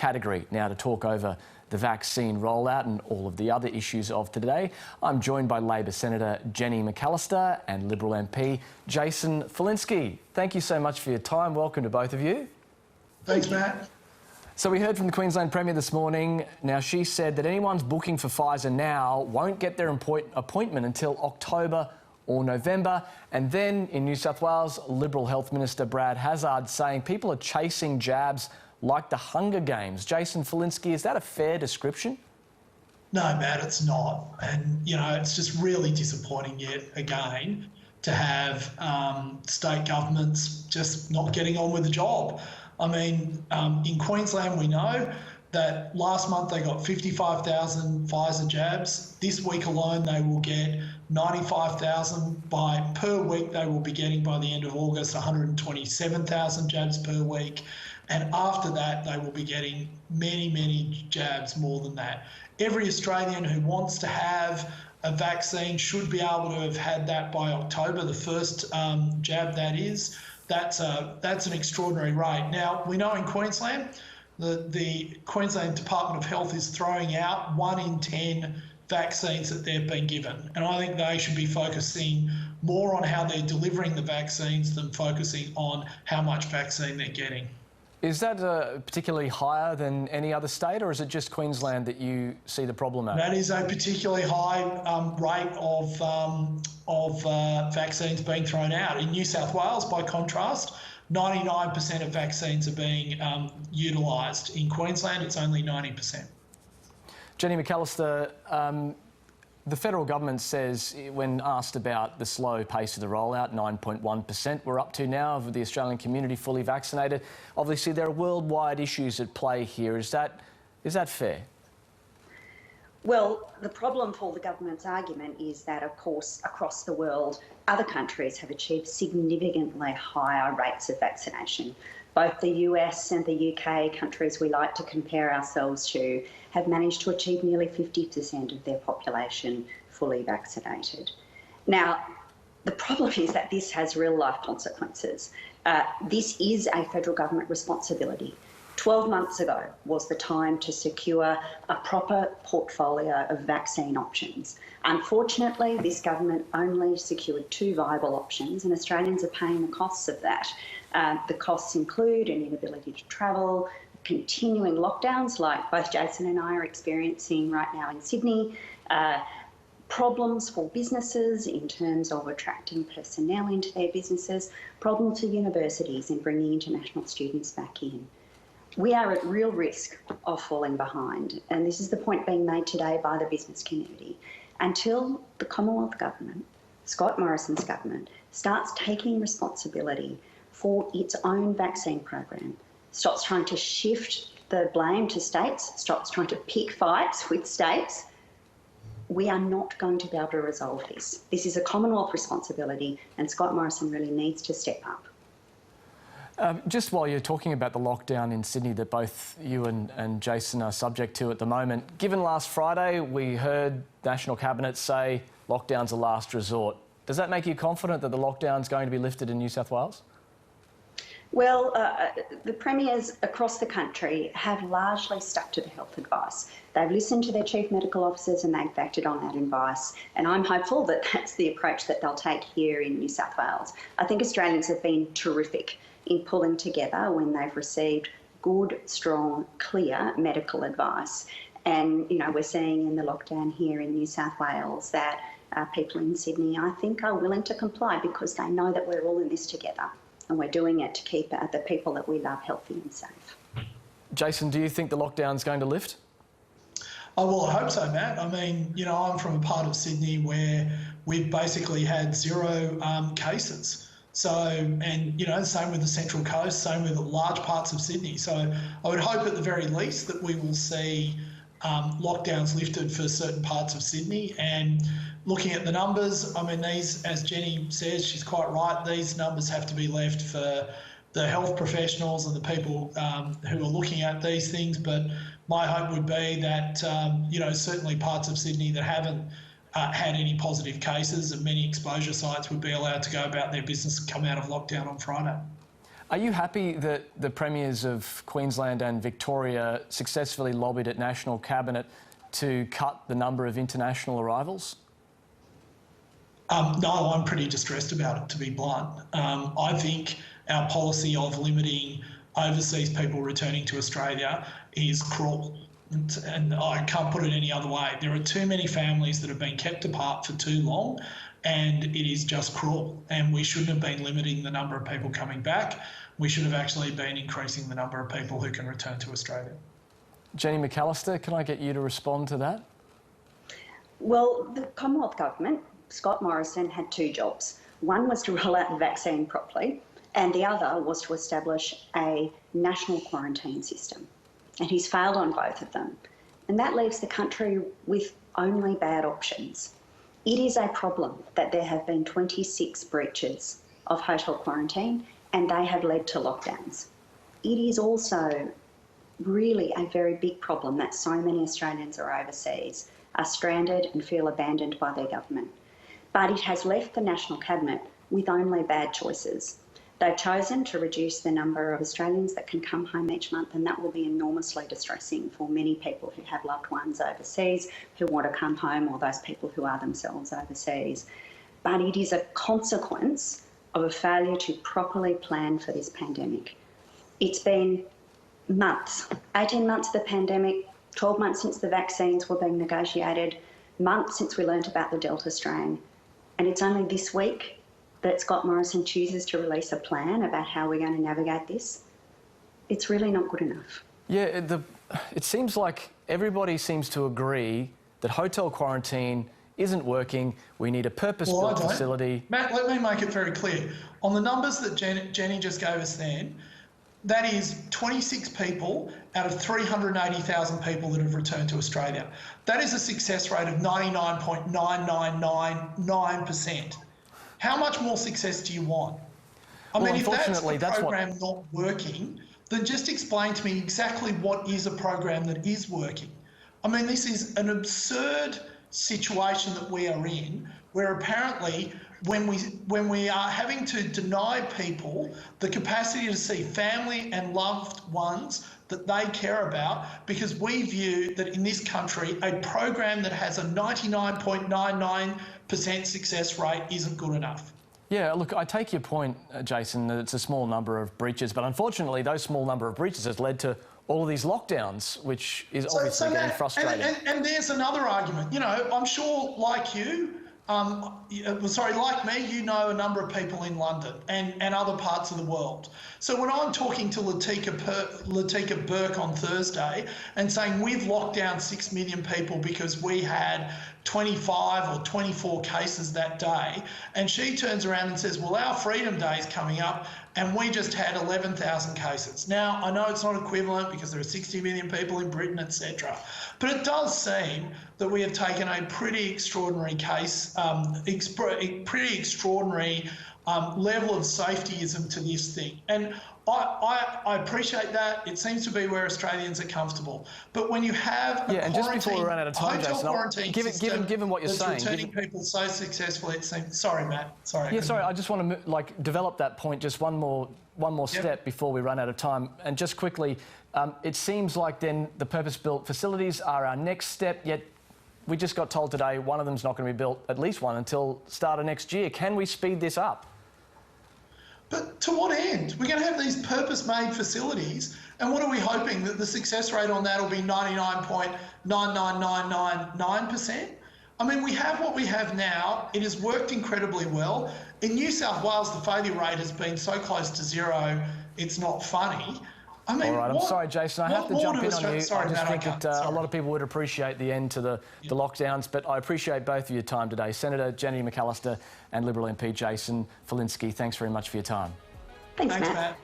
category now to talk over the vaccine rollout and all of the other issues of today. I'm joined by Labor Senator Jenny McAllister and Liberal MP Jason Falinski. Thank you so much for your time. Welcome to both of you. Thanks, Matt. So we heard from the Queensland Premier this morning. Now, she said that anyone's booking for Pfizer now won't get their appointment until October or November. And then in New South Wales, Liberal Health Minister Brad Hazzard saying people are chasing jabs like the Hunger Games. Jason Falinski, is that a fair description? No, Matt, it's not. And, you know, it's just really disappointing yet again to have state governments just not getting on with the job. I mean, in Queensland, we know that last month they got 55,000 Pfizer jabs. This week alone, they will get 95,000 per week. They will be getting by the end of August 127,000 jabs per week. And after that, they will be getting many, many jabs more than that. Every Australian who wants to have a vaccine should be able to have had that by October, the first jab that is. That's an extraordinary rate. Now, we know in Queensland, the Queensland Department of Health is throwing out 1 in 10 vaccines that they've been given. And I think they should be focusing more on how they're delivering the vaccines than focusing on how much vaccine they're getting. Is that particularly higher than any other state, or is it just Queensland that you see the problem at? That is a particularly high rate of vaccines being thrown out. In New South Wales, by contrast, 99% of vaccines are being utilised. In Queensland, it's only 90%. Jenny McAllister, the federal government says, when asked about the slow pace of the rollout, 9.1% we're up to now of the Australian community fully vaccinated. Obviously, there are worldwide issues at play here. Is that fair? Well, the problem for the government's argument is that, of course, across the world, other countries have achieved significantly higher rates of vaccination. Both the US and the UK, countries we like to compare ourselves to, have managed to achieve nearly 50% of their population fully vaccinated. Now, the problem is that this has real-life consequences. This is a federal government responsibility. 12 months ago was the time to secure a proper portfolio of vaccine options. Unfortunately, this government only secured 2 viable options, and Australians are paying the costs of that. The costs include an inability to travel, continuing lockdowns like both Jason and I are experiencing right now in Sydney, problems for businesses in terms of attracting personnel into their businesses, problems for universities in bringing international students back in. We are at real risk of falling behind, and this is the point being made today by the business community. Until the Commonwealth Government, Scott Morrison's government, starts taking responsibility for its own vaccine program, stops trying to shift the blame to states, stops trying to pick fights with states, we are not going to be able to resolve this. This is a Commonwealth responsibility, and Scott Morrison really needs to step up. Just while you're talking about the lockdown in Sydney that both you and Jason are subject to at the moment, given last Friday we heard National Cabinet say lockdown's a last resort, does that make you confident that the lockdown's going to be lifted in New South Wales? Well, the premiers across the country have largely stuck to the health advice. They've listened to their chief medical officers and they've acted on that advice. And I'm hopeful that that's the approach that they'll take here in New South Wales. I think Australians have been terrific in pulling together when they've received good, strong, clear medical advice. And, you know, we're seeing in the lockdown here in New South Wales that people in Sydney, I think, are willing to comply because they know that we're all in this together. And we're doing it to keep the people that we love healthy and safe. Jason, do you think the lockdown's going to lift? Oh, well, I hope so, Matt. I mean, you know, I'm from a part of Sydney where we've basically had 0 cases. So, and, you know, same with the Central Coast, same with large parts of Sydney. So I would hope at the very least that we will see lockdowns lifted for certain parts of Sydney. And looking at the numbers, I mean, these, as Jenny says, she's quite right, these numbers have to be left for the health professionals and the people who are looking at these things. But my hope would be that, you know, certainly parts of Sydney that haven't had any positive cases and many exposure sites would be allowed to go about their business and come out of lockdown on Friday. Are you happy that the premiers of Queensland and Victoria successfully lobbied at National Cabinet to cut the number of international arrivals? No, I'm pretty distressed about it, to be blunt. I think our policy of limiting overseas people returning to Australia is cruel. And I can't put it any other way. There are too many families that have been kept apart for too long, and it is just cruel. And we shouldn't have been limiting the number of people coming back. We should have actually been increasing the number of people who can return to Australia. Jenny McAllister, can I get you to respond to that? Well, the Commonwealth Government, Scott Morrison, had two jobs. One was to roll out the vaccine properly, and the other was to establish a national quarantine system. And he's failed on both of them. And that leaves the country with only bad options. It is a problem that there have been 26 breaches of hotel quarantine, and they have led to lockdowns. It is also really a very big problem that so many Australians are overseas, are stranded and feel abandoned by their government. But it has left the National Cabinet with only bad choices. They've chosen to reduce the number of Australians that can come home each month, and that will be enormously distressing for many people who have loved ones overseas, who want to come home, or those people who are themselves overseas. But it is a consequence of a failure to properly plan for this pandemic. It's been months, 18 months of the pandemic, 12 months since the vaccines were being negotiated, months since we learnt about the Delta strain. And it's only this week that Scott Morrison chooses to release a plan about how we're going to navigate this. It's really not good enough. Yeah, it seems like everybody seems to agree that hotel quarantine isn't working. We need a purpose-built facility. Matt, let me make it very clear. On the numbers that Jenny just gave us then, that is 26 people out of 380,000 people that have returned to Australia. That is a success rate of 99.9999%. How much more success do you want? I mean, if that's the program not working, then just explain to me exactly what is a program that is working. I mean, this is an absurd situation that we are in, where apparently when we are having to deny people the capacity to see family and loved ones that they care about, because we view that in this country a program that has a 99.99% success rate isn't good enough. Yeah, look, I take your point, Jason, that it's a small number of breaches, but unfortunately those small number of breaches has led to all of these lockdowns, which is obviously getting frustrating. And there's another argument. You know, I'm sure, like you, like me, you know a number of people in London and other parts of the world. So when I'm talking to Latika Burke on Thursday and saying we've locked down 6 million people because we had 25 or 24 cases that day, and she turns around and says, well, our Freedom Day is coming up and we just had 11,000 cases. Now, I know it's not equivalent because there are 60 million people in Britain, etc. But it does seem that we have taken a pretty extraordinary case, pretty extraordinary level of safetyism to this thing. And I appreciate that. It seems to be where Australians are comfortable. But when you have a and just before we run out of time, Jason, given what you're saying, returning people so successfully, it seems. Sorry, Matt. Sorry. Yeah, sorry. I just want to develop that point just one more step before we run out of time. And just quickly, it seems like then the purpose-built facilities are our next step. Yet we just got told today one of them's not going to be built, at least one, until start of next year. Can we speed this up? But to what end? We're going to have these purpose-made facilities, and what are we hoping? That the success rate on that will be 99.99999%? I mean, we have what we have now. It has worked incredibly well. In New South Wales, the failure rate has been so close to zero, it's not funny. I mean, all right, I'm sorry, Jason. I have to jump in on you. Sorry, I just think that a lot of people would appreciate the end to the lockdowns, but I appreciate both of your time today. Senator Jenny McAllister and Liberal MP Jason Falinski, thanks very much for your time. Thanks Matt.